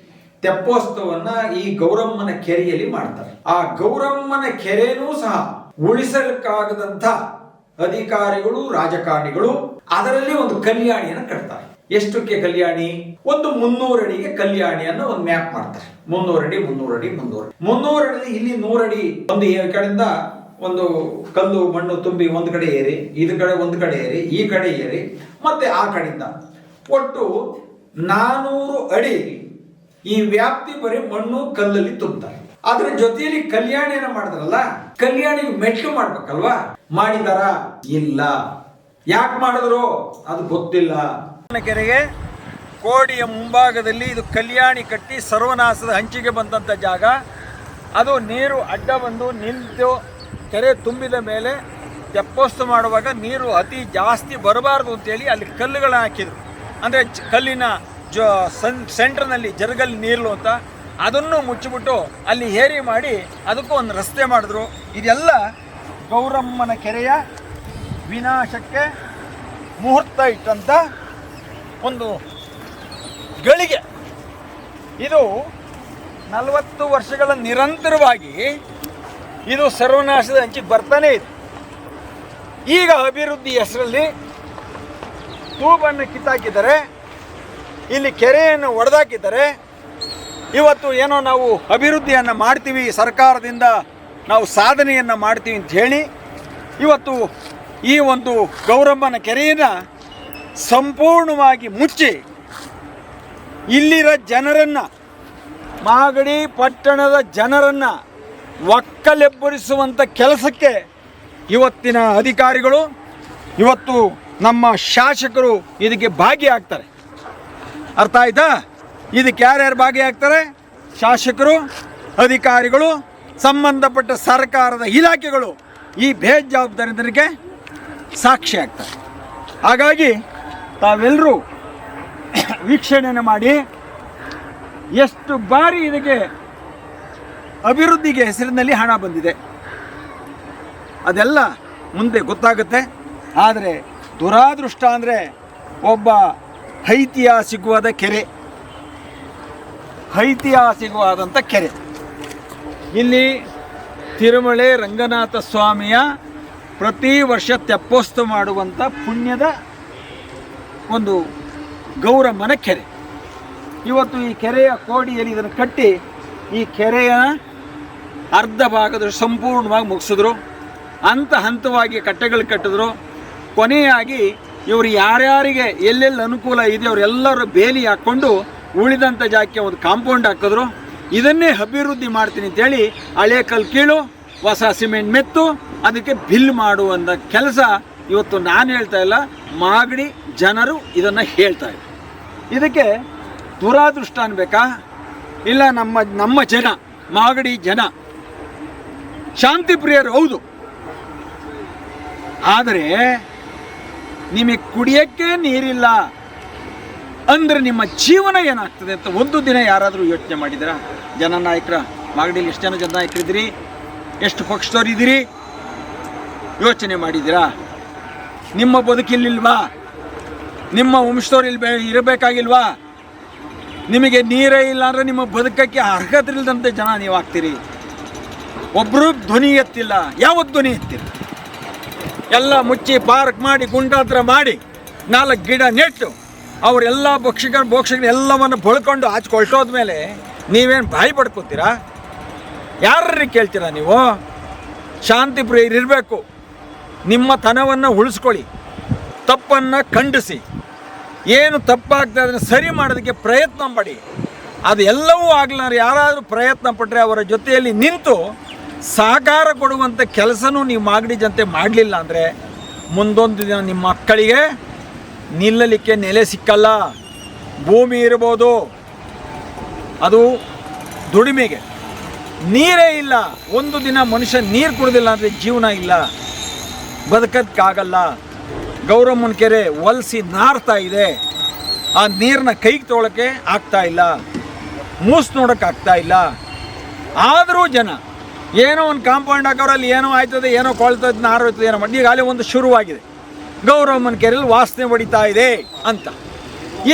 ತೆಪ್ಪೋತ್ಸವನ್ನ ಈ ಗೌರಮ್ಮನ ಕೆರೆಯಲ್ಲಿ ಮಾಡ್ತಾರೆ. ಆ ಗೌರಮ್ಮನ ಕೆರೆನೂ ಸಹ ಉಳಿಸಲಿಕ್ಕಾಗದಂತ ಅಧಿಕಾರಿಗಳು, ರಾಜಕಾರಣಿಗಳು ಅದರಲ್ಲಿ ಒಂದು ಕಲ್ಯಾಣಿಯನ್ನು ಕಟ್ತಾರೆ. ಎಷ್ಟಕ್ಕೆ ಕಲ್ಯಾಣಿ? ಒಂದು 300 ಅಡಿಗೆ ಕಲ್ಯಾಣಿಯನ್ನು ಒಂದು ಮ್ಯಾಪ್ ಮಾಡ್ತಾರೆ. 300 ಅಡಿ 300 ಅಡಿ 300 ಅಡಿ, ಇಲ್ಲಿ 100 ಅಡಿ ಒಂದು ಕಡೆಯಿಂದ ಒಂದು ಕಲ್ಲು ಮಣ್ಣು ತುಂಬಿ ಒಂದು ಕಡೆ ಏರಿ, ಇದು ಕಡೆ ಒಂದು ಕಡೆ ಏರಿ, ಈ ಕಡೆ ಏರಿ, ಮತ್ತೆ ಆ ಕಡೆಯಿಂದ ಒಟ್ಟು 400 ಅಡಿ ಈ ವ್ಯಾಪ್ತಿ ಬರೀ ಮಣ್ಣು ಕಲ್ಲಲ್ಲಿ ತುಂಬುತ್ತಾರೆ. ಅದ್ರ ಜೊತೆಯಲ್ಲಿ ಕಲ್ಯಾಣಿಯನ್ನ ಮಾಡಿದ್ರಲ್ಲ, ಕಲ್ಯಾಣಿ ಮೆಟ್ಲು ಮಾಡ್ಬೇಕಲ್ವಾ? ಮಾಡಿದಾರ? ಇಲ್ಲ. ಯಾಕೆ ಮಾಡಿದ್ರು ಅದು ಗೊತ್ತಿಲ್ಲ. ಕೆರೆಗೆ ಕೋಡಿಯ ಮುಂಭಾಗದಲ್ಲಿ ಇದು ಕಲ್ಯಾಣಿ ಕಟ್ಟಿ ಸರ್ವನಾಶದ ಹಂಚಿಗೆ ಬಂದಂತ ಜಾಗ. ಅದು ನೀರು ಅಡ್ಡ ಬಂದು ನಿಂತು ಕೆರೆ ತುಂಬಿದ ಮೇಲೆ ತೆಪ್ಪೋತ್ಸವ ಮಾಡುವಾಗ ನೀರು ಅತಿ ಜಾಸ್ತಿ ಬರಬಾರ್ದು ಅಂತೇಳಿ ಅಲ್ಲಿ ಕಲ್ಲುಗಳನ್ನ ಹಾಕಿದರು. ಅಂದರೆ ಕಲ್ಲಿನ ಸೆಂಟ್ರ್ನಲ್ಲಿ ಜರಗಲ್ಲಿ ನೀರು ಅಂತ ಅದನ್ನು ಮುಚ್ಚಿಬಿಟ್ಟು ಅಲ್ಲಿ ಏರಿ ಮಾಡಿ ಅದಕ್ಕೂ ಒಂದು ರಸ್ತೆ ಮಾಡಿದ್ರು. ಇದೆಲ್ಲ ಗೌರಮ್ಮನ ಕೆರೆಯ ವಿನಾಶಕ್ಕೆ ಮುಹೂರ್ತ ಇಟ್ಟಂಥ ಒಂದು ಗಳಿಗೆ. ಇದು 40 ವರ್ಷಗಳ ನಿರಂತರವಾಗಿ ಇದು ಸರ್ವನಾಶದ ಅಂಚಿಗೆ ಬರ್ತಾನೆ ಇದೆ. ಈಗ ಅಭಿವೃದ್ಧಿ ಹೆಸರಲ್ಲಿ ತೂಬನ್ನು ಕಿತ್ತಾಕಿದ್ದಾರೆ, ಇಲ್ಲಿ ಕೆರೆಯನ್ನು ಒಡೆದಾಕಿದ್ದಾರೆ. ಇವತ್ತು ಏನೋ ನಾವು ಅಭಿವೃದ್ಧಿಯನ್ನು ಮಾಡ್ತೀವಿ, ಸರ್ಕಾರದಿಂದ ನಾವು ಸಾಧನೆಯನ್ನು ಮಾಡ್ತೀವಿ ಅಂತ ಹೇಳಿ ಇವತ್ತು ಈ ಒಂದು ಗೌರಮ್ಮನ ಕೆರೆಯನ್ನು ಸಂಪೂರ್ಣವಾಗಿ ಮುಚ್ಚಿ ಇಲ್ಲಿರೋ ಜನರನ್ನು, ಮಾಗಡಿ ಪಟ್ಟಣದ ಜನರನ್ನು ಒಕ್ಕಲೆಬ್ಬರಿಸುವಂಥ ಕೆಲಸಕ್ಕೆ ಇವತ್ತಿನ ಅಧಿಕಾರಿಗಳು, ಇವತ್ತು ನಮ್ಮ ಶಾಸಕರು ಇದಕ್ಕೆ ಭಾಗಿಯಾಗ್ತಾರೆ. ಅರ್ಥ ಆಯ್ತಾ? ಇದಕ್ಕೆ ಯಾರ್ಯಾರು ಭಾಗಿಯಾಗ್ತಾರೆ? ಶಾಸಕರು, ಅಧಿಕಾರಿಗಳು, ಸಂಬಂಧಪಟ್ಟ ಸರ್ಕಾರದ ಇಲಾಖೆಗಳು ಈ ಬೇಜವಾಬ್ದಾರಿತನಕ್ಕೆ ಸಾಕ್ಷಿ ಆಗ್ತಾರೆ. ಹಾಗಾಗಿ ತಾವೆಲ್ಲರೂ ವೀಕ್ಷಣೆಯನ್ನು ಮಾಡಿ ಎಷ್ಟು ಬಾರಿ ಇದಕ್ಕೆ ಅಭಿವೃದ್ಧಿಗೆ ಹೆಸರಿನಲ್ಲಿ ಹಣ ಬಂದಿದೆ ಅದೆಲ್ಲ ಮುಂದೆ ಗೊತ್ತಾಗುತ್ತೆ. ಆದರೆ ದುರಾದೃಷ್ಟ ಅಂದರೆ ಒಬ್ಬ ಐತಿಹಾಸಿಕವಾದ ಕೆರೆ, ಐತಿಹಾಸಿಕವಾದಂಥ ಕೆರೆ. ಇಲ್ಲಿ ತಿರುಮಲೆ ರಂಗನಾಥ ಸ್ವಾಮಿಯ ಪ್ರತಿ ವರ್ಷ ತೆಪ್ಪೋತ್ಸವ ಮಾಡುವಂಥ ಪುಣ್ಯದ ಒಂದು ಗೌರಮ್ಮನ ಕೆರೆ. ಇವತ್ತು ಈ ಕೆರೆಯ ಕೋಡಿಯಲ್ಲಿ ಇದನ್ನು ಕಟ್ಟಿ ಈ ಕೆರೆಯ ಅರ್ಧ ಭಾಗದಷ್ಟು ಸಂಪೂರ್ಣವಾಗಿ ಮುಗಿಸಿದ್ರು. ಹಂತವಾಗಿ ಕಟ್ಟೆಗಳು ಕಟ್ಟಿದ್ರು. ಕೊನೆಯಾಗಿ ಇವರು ಯಾರ್ಯಾರಿಗೆ ಎಲ್ಲೆಲ್ಲಿ ಅನುಕೂಲ ಇದೆ ಅವರೆಲ್ಲರೂ ಬೇಲಿ ಹಾಕ್ಕೊಂಡು ಉಳಿದಂಥ ಜಾಗಕ್ಕೆ ಒಂದು ಕಾಂಪೌಂಡ್ ಹಾಕಿದ್ರು. ಇದನ್ನೇ ಅಭಿವೃದ್ಧಿ ಮಾಡ್ತೀನಿ ಅಂತೇಳಿ ಹಳೆ ಕಲ್ಲು ಕೀಳು, ಹೊಸ ಸಿಮೆಂಟ್ ಮೆತ್ತು ಅದಕ್ಕೆ ಬಿಲ್ ಮಾಡುವಂಥ ಕೆಲಸ ಇವತ್ತು ನಾನು ಹೇಳ್ತಾ ಇಲ್ಲ, ಮಾಗಡಿ ಜನರು ಇದನ್ನು ಹೇಳ್ತಾ ಇದ್ದಾರೆ. ಇದಕ್ಕೆ ದುರಾದೃಷ್ಟ ಅನ್ಬೇಕಾ? ಇಲ್ಲ, ನಮ್ಮ ಜನ, ಮಾಗಡಿ ಜನ ಶಾಂತಿ ಪ್ರಿಯರು ಹೌದು. ಆದರೆ ನಿಮಗೆ ಕುಡಿಯೋಕ್ಕೆ ನೀರಿಲ್ಲ ಅಂದರೆ ನಿಮ್ಮ ಜೀವನ ಏನಾಗ್ತದೆ ಅಂತ ಒಂದು ದಿನ ಯಾರಾದರೂ ಯೋಚನೆ ಮಾಡಿದ್ದೀರಾ? ಜನನಾಯಕರ ಮಾಗಡಿಯಲ್ಲಿ ಎಷ್ಟು ಜನ ಜನನಾಯಕರಿದ್ದೀರಿ? ಎಷ್ಟು ಪಕ್ಷದವರಿದ್ದೀರಿ? ಯೋಚನೆ ಮಾಡಿದ್ದೀರಾ? ನಿಮ್ಮ ಬದುಕಿಲ್ಲಿಲ್ವಾ? ನಿಮ್ಮ ವಂಶದವ್ರು ಇರಬೇಕಾಗಿಲ್ವಾ? ನಿಮಗೆ ನೀರೇ ಇಲ್ಲ ಅಂದರೆ ನಿಮ್ಮ ಬದುಕಕ್ಕೆ ಅರ್ಹತೆ ಇಲ್ಲದಂತೆ ಜನ ನೀವು ಆಗ್ತೀರಿ. ಒಬ್ಬರು ಧ್ವನಿ ಎತ್ತಿಲ್ಲ. ಯಾವತ್ತು ಧ್ವನಿ ಎತ್ತಿಲ್ಲ? ಎಲ್ಲ ಮುಚ್ಚಿ ಪಾರ್ಕ್ ಮಾಡಿ ಗುಂಡಾತ್ರ ಮಾಡಿ 4 ಗಿಡ ನೆಟ್ಟು ಅವರೆಲ್ಲ ಭೋಕ್ಷಕರು ಎಲ್ಲವನ್ನು ಬಳ್ಕೊಂಡು ಆಚ್ಕೊಳ್ಟೋದ್ಮೇಲೆ ನೀವೇನು ಬಾಯಿ ಪಡ್ಕೋತೀರಾ? ಯಾರ್ರಿ ಕೇಳ್ತೀರಾ ನೀವು? ಶಾಂತಿ ಪ್ರಿಯರು ಇರಬೇಕು. ನಿಮ್ಮ ತನವನ್ನು ಉಳಿಸ್ಕೊಳ್ಳಿ, ತಪ್ಪನ್ನು ಖಂಡಿಸಿ, ಏನು ತಪ್ಪಾಗ್ತದೆ ಅದನ್ನು ಸರಿ ಮಾಡೋದಕ್ಕೆ ಪ್ರಯತ್ನ ಮಾಡಿ. ಅದು ಎಲ್ಲವೂ ಆಗಲಾರ ಯಾರಾದರೂ ಪ್ರಯತ್ನ ಪಟ್ಟರೆ ಅವರ ಜೊತೆಯಲ್ಲಿ ನಿಂತು ಸಹಕಾರ ಕೊಡುವಂಥ ಕೆಲಸನೂ ನೀವು ಮಾಗಡಿ ಜನತೆ ಮಾಡಲಿಲ್ಲ ಅಂದರೆ ಮುಂದೊಂದು ದಿನ ನಿಮ್ಮ ಮಕ್ಕಳಿಗೆ ನಿಲ್ಲಲಿಕ್ಕೆ ನೆಲೆ ಸಿಕ್ಕಲ್ಲ. ಭೂಮಿ ಇರ್ಬೋದು, ಅದು ದುಡಿಮೆಗೆ. ನೀರೇ ಇಲ್ಲ, ಒಂದು ದಿನ ಮನುಷ್ಯ ನೀರು ಕುಡಿದಿಲ್ಲ ಅಂದರೆ ಜೀವನ ಇಲ್ಲ, ಬದುಕೋದಕ್ಕಾಗಲ್ಲ. ಗೌರಮ್ಮನ ಕೆರೆ ಒಲಿಸಿ ನಾರ್ತಾ ಇದೆ. ಆ ನೀರನ್ನ ಕೈಗೆ ತೊಗೊಳಕ್ಕೆ ಆಗ್ತಾ ಇಲ್ಲ, ಮೂಸ್ ನೋಡೋಕೆ ಆಗ್ತಾ ಇಲ್ಲ. ಆದರೂ ಜನ ಏನೋ ಒಂದು ಕಾಂಪೌಂಡ್ ಹಾಕೋರಲ್ಲಿ ಏನೋ ಆಯ್ತದೆ, ಏನೋ ಕೊಳ್ತದೆ, ನಾರು ಹೋಯ್ತದೆ, ಏನೋ ಮಾಡಿ ಈಗಾಗಲೇ ಒಂದು ಶುರುವಾಗಿದೆ. ಗೌರಮ್ಮನ ಕೆರೆಯಲ್ಲಿ ವಾಸನೆ ಹೊಡಿತಾ ಇದೆ ಅಂತ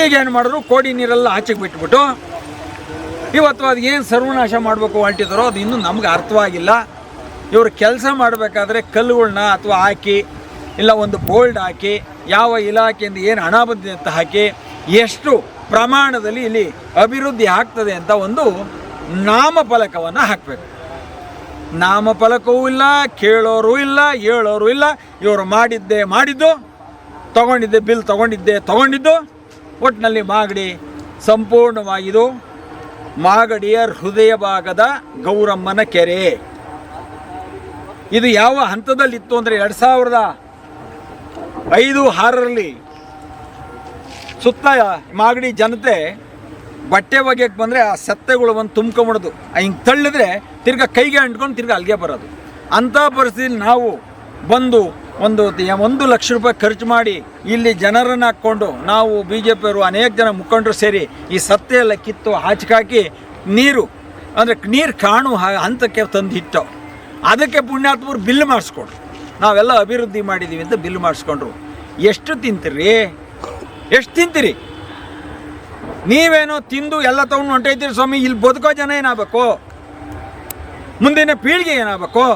ಈಗೇನು ಮಾಡಿದ್ರು, ಕೋಡಿ ನೀರೆಲ್ಲ ಆಚೆಗೆ ಬಿಟ್ಬಿಟ್ಟು ಇವತ್ತು ಅದು ಏನು ಸರ್ವನಾಶ ಮಾಡಬೇಕು ಹೊರಟಿದ್ದಾರೋ ಅದು ಇನ್ನೂ ನಮ್ಗೆ ಅರ್ಥವಾಗಿಲ್ಲ. ಇವರು ಕೆಲಸ ಮಾಡಬೇಕಾದ್ರೆ ಕಲ್ಲುಗಳನ್ನ ಅಥವಾ ಹಾಕಿ, ಇಲ್ಲ ಒಂದು ಬೋಲ್ಡ್ ಹಾಕಿ, ಯಾವ ಇಲಾಖೆಯಿಂದ ಏನು ಹಣ ಬಂದಿದೆ ಅಂತ ಹಾಕಿ, ಎಷ್ಟು ಪ್ರಮಾಣದಲ್ಲಿ ಇಲ್ಲಿ ಅಭಿವೃದ್ಧಿ ಆಗ್ತದೆ ಅಂತ ಒಂದು ನಾಮಫಲಕವನ್ನು ಹಾಕಬೇಕು. ನಾಮಫಲಕವೂ ಇಲ್ಲ, ಕೇಳೋರು ಇಲ್ಲ, ಹೇಳೋರು ಇಲ್ಲ. ಇವರು ಮಾಡಿದ್ದು, ತಗೊಂಡಿದ್ದೆ ಬಿಲ್ ತಗೊಂಡಿದ್ದು. ಒಟ್ಟಿನಲ್ಲಿ ಮಾಗಡಿ ಸಂಪೂರ್ಣವಾಗಿದು ಮಾಗಡಿಯ ಹೃದಯ ಭಾಗದ ಗೌರಮ್ಮನ ಕೆರೆ. ಇದು ಯಾವ ಹಂತದಲ್ಲಿತ್ತು ಅಂದರೆ 2005-6ರಲ್ಲಿ ಸುತ್ತ ಮಾಗಡಿ ಜನತೆ ಬಟ್ಟೆ ಒಗೆಯಕ್ಕೆ ಬಂದರೆ ಆ ಸತ್ತೆಗಳು ಬಂದು ತುಂಬ್ಕೊಂಬಿಡೋದು. ಹಿಂಗೆ ತಳ್ಳಿದ್ರೆ ತಿರ್ಗಾ ಕೈಗೆ ಅಂಟ್ಕೊಂಡು ತಿರ್ಗಾ ಅಲ್ಲಿಗೆ ಬರೋದು. ಅಂಥ ಪರಿಸ್ಥಿತಿಯಲ್ಲಿ ನಾವು ಬಂದು 1 ಲಕ್ಷ ರೂಪಾಯಿ ಖರ್ಚು ಮಾಡಿ ಇಲ್ಲಿ ಜನರನ್ನು ಹಾಕ್ಕೊಂಡು ನಾವು ಬಿ ಜೆ ಪಿಯವರು ಅನೇಕ ಜನ ಮುಖಂಡರು ಸೇರಿ ಈ ಸತ್ಯ ಎಲ್ಲ ಕಿತ್ತು ಹಾಕಿ ನೀರು ಅಂದರೆ ನೀರು ಕಾಣು ಹಂತಕ್ಕೆ ತಂದಿಟ್ಟು ಅದಕ್ಕೆ ಪುಣ್ಯಾತ್ಮರು ಬಿಲ್ ಮಾಡಿಸ್ಕೊಡ್ರು. ನಾವೆಲ್ಲ ಅಭಿವೃದ್ಧಿ ಮಾಡಿದ್ದೀವಿ ಅಂತ ಬಿಲ್ ಮಾಡಿಸ್ಕೊಂಡ್ರು. ಎಷ್ಟು ತಿಂತೀರಿ? ಎಷ್ಟು ತಿಂತೀರಿ? ನೀವೇನೋ ತಿಂದು ಎಲ್ಲ ತೊಗೊಂಡು ಹೊಂಟೈತೀರಿ ಸ್ವಾಮಿ. ಇಲ್ಲಿ ಬದುಕೋ ಜನ ಏನಾಗಬೇಕು? ಮುಂದಿನ ಪೀಳಿಗೆ ಏನಾಗಬೇಕು?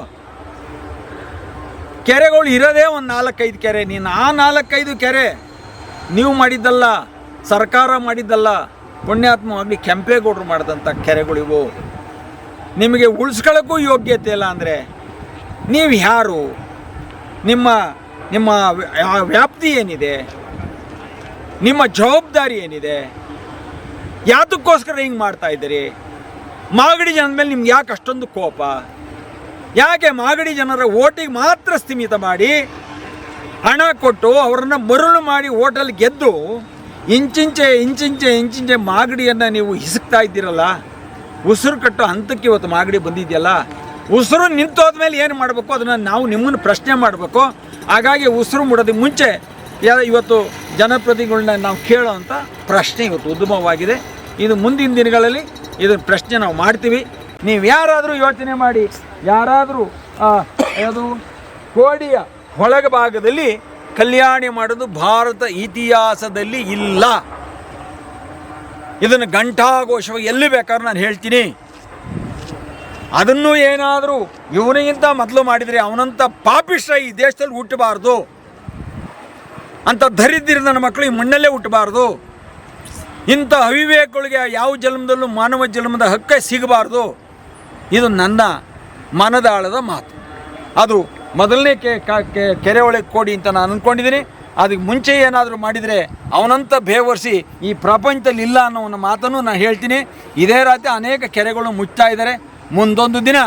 ಕೆರೆಗಳು ಇರೋದೇ ಒಂದು 4-5 ಕೆರೆ. ನೀನು ಆ 4-5 ಕೆರೆ ನೀವು ಮಾಡಿದ್ದಲ್ಲ, ಸರ್ಕಾರ ಮಾಡಿದ್ದಲ್ಲ, ಪುಣ್ಯಾತ್ಮವಾಗಿ ಕೆಂಪೇಗೌಡರು ಮಾಡಿದಂಥ ಕೆರೆಗಳಿವು. ನಿಮಗೆ ಉಳಿಸ್ಕೊಳ್ಳೋಕ್ಕೂ ಯೋಗ್ಯತೆ ಇಲ್ಲ ಅಂದರೆ ನೀವು ಯಾರು? ನಿಮ್ಮ ನಿಮ್ಮ ವ್ಯಾಪ್ತಿ ಏನಿದೆ? ನಿಮ್ಮ ಜವಾಬ್ದಾರಿ ಏನಿದೆ? ಯಾತಕ್ಕೋಸ್ಕರ ಹಿಂಗೆ ಮಾಡ್ತಾಯಿದ್ದೀರಿ? ಮಾಗಡಿ ಜನದ ಮೇಲೆ ನಿಮ್ಗೆ ಯಾಕೆ ಅಷ್ಟೊಂದು ಕೋಪ? ಯಾಕೆ ಮಾಗಡಿ ಜನರ ಓಟಿಗೆ ಮಾತ್ರ ಸ್ಥಿಮಿತ ಮಾಡಿ ಹಣ ಕೊಟ್ಟು ಅವರನ್ನು ಮರುಳು ಮಾಡಿ ಓಟಲ್ಲಿ ಗೆದ್ದು ಇಂಚಿಂಚೆ ಮಾಗಡಿಯನ್ನು ನೀವು ಹಿಸುಕ್ತಾ ಇದ್ದೀರಲ್ಲ? ಉಸಿರು ಕಟ್ಟೋ ಹಂತಕ್ಕೆ ಇವತ್ತು ಮಾಗಡಿ ಬಂದಿದೆಯಲ್ಲ. ಉಸಿರು ನಿಂತೋದ್ಮೇಲೆ ಏನು ಮಾಡಬೇಕು ಅದನ್ನು ನಾವು ನಿಮ್ಮನ್ನು ಪ್ರಶ್ನೆ ಮಾಡಬೇಕು. ಹಾಗಾಗಿ ಉಸಿರು ಮುಡೋದಕ್ಕೆ ಮುಂಚೆ ಇವತ್ತು ಜನಪ್ರತಿನಿಧಿಗಳನ್ನ ನಾವು ಕೇಳೋವಂಥ ಪ್ರಶ್ನೆ ಇವತ್ತು ಉದ್ಭವವಾಗಿದೆ. ಇದು ಮುಂದಿನ ದಿನಗಳಲ್ಲಿ ಇದನ್ನು ಪ್ರಶ್ನೆ ನಾವು ಮಾಡ್ತೀವಿ. ನೀವು ಯಾರಾದರೂ ಯೋಚನೆ ಮಾಡಿ, ಯಾರಾದರೂ ಅದು ಕೋಡಿಯ ಒಳಗ ಭಾಗದಲ್ಲಿ ಕಲ್ಯಾಣಿ ಮಾಡೋದು ಭಾರತ ಇತಿಹಾಸದಲ್ಲಿ ಇಲ್ಲ. ಇದನ್ನು ಘಂಟಾಘೋಷವಾಗಿ ಎಲ್ಲಿ ಬೇಕಾದ್ರೂ ನಾನು ಹೇಳ್ತೀನಿ. ಅದನ್ನು ಏನಾದರೂ ಇವನಿಗಿಂತ ಮೊದಲು ಮಾಡಿದರೆ ಅವನಂಥ ಪಾಪಿಷ್ಟ ಈ ದೇಶದಲ್ಲಿ ಹುಟ್ಟಬಾರ್ದು, ಅಂಥ ದರಿದ್ರದ ನನ್ನ ಮಕ್ಕಳು ಈ ಮಣ್ಣಲ್ಲೇ ಹುಟ್ಟಬಾರ್ದು. ಇಂಥ ಅವಿವೇಕಗಳಿಗೆ ಯಾವ ಜನ್ಮದಲ್ಲೂ ಮಾನವ ಜನ್ಮದ ಹಕ್ಕ ಸಿಗಬಾರ್ದು. ಇದು ನನ್ನ ಮನದಾಳದ ಮಾತು. ಅದು ಮೊದಲನೇ ಕೆರೆ ಒಳಗೆ ಕೋಡಿ ಅಂತ ನಾನು ಅಂದ್ಕೊಂಡಿದ್ದೀನಿ. ಅದಕ್ಕೆ ಮುಂಚೆ ಏನಾದರೂ ಮಾಡಿದರೆ ಅವನಂತ ಬೇವರ್ಸಿ ಈ ಪ್ರಪಂಚದಲ್ಲಿ ಇಲ್ಲ ಅನ್ನೋ ಒಂದು ಮಾತನ್ನು ನಾನು ಹೇಳ್ತೀನಿ. ಇದೇ ರಾತ್ರಿ ಅನೇಕ ಕೆರೆಗಳು ಮುಚ್ತಾ ಇದ್ದಾರೆ. ಮುಂದೊಂದು ದಿನ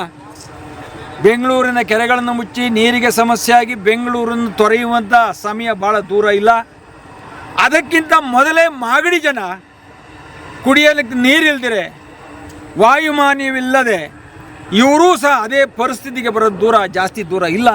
ಬೆಂಗಳೂರಿನ ಕೆರೆಗಳನ್ನು ಮುಚ್ಚಿ ನೀರಿಗೆ ಸಮಸ್ಯೆ ಆಗಿ ಬೆಂಗಳೂರನ್ನು ತೊರೆಯುವಂಥ ಸಮಯ ಭಾಳ ದೂರ ಇಲ್ಲ. ಅದಕ್ಕಿಂತ ಮೊದಲೇ ಮಾಗಡಿ ಜನ ಕುಡಿಯಲಿಕ್ಕೆ ನೀರಿಲ್ದಿರೆ, ವಾಯುಮಾನ್ಯವಿಲ್ಲದೆ ಇವರೂ ಸಹ ಅದೇ ಪರಿಸ್ಥಿತಿಗೆ ಬರೋದು ಜಾಸ್ತಿ ದೂರ ಇಲ್ಲ.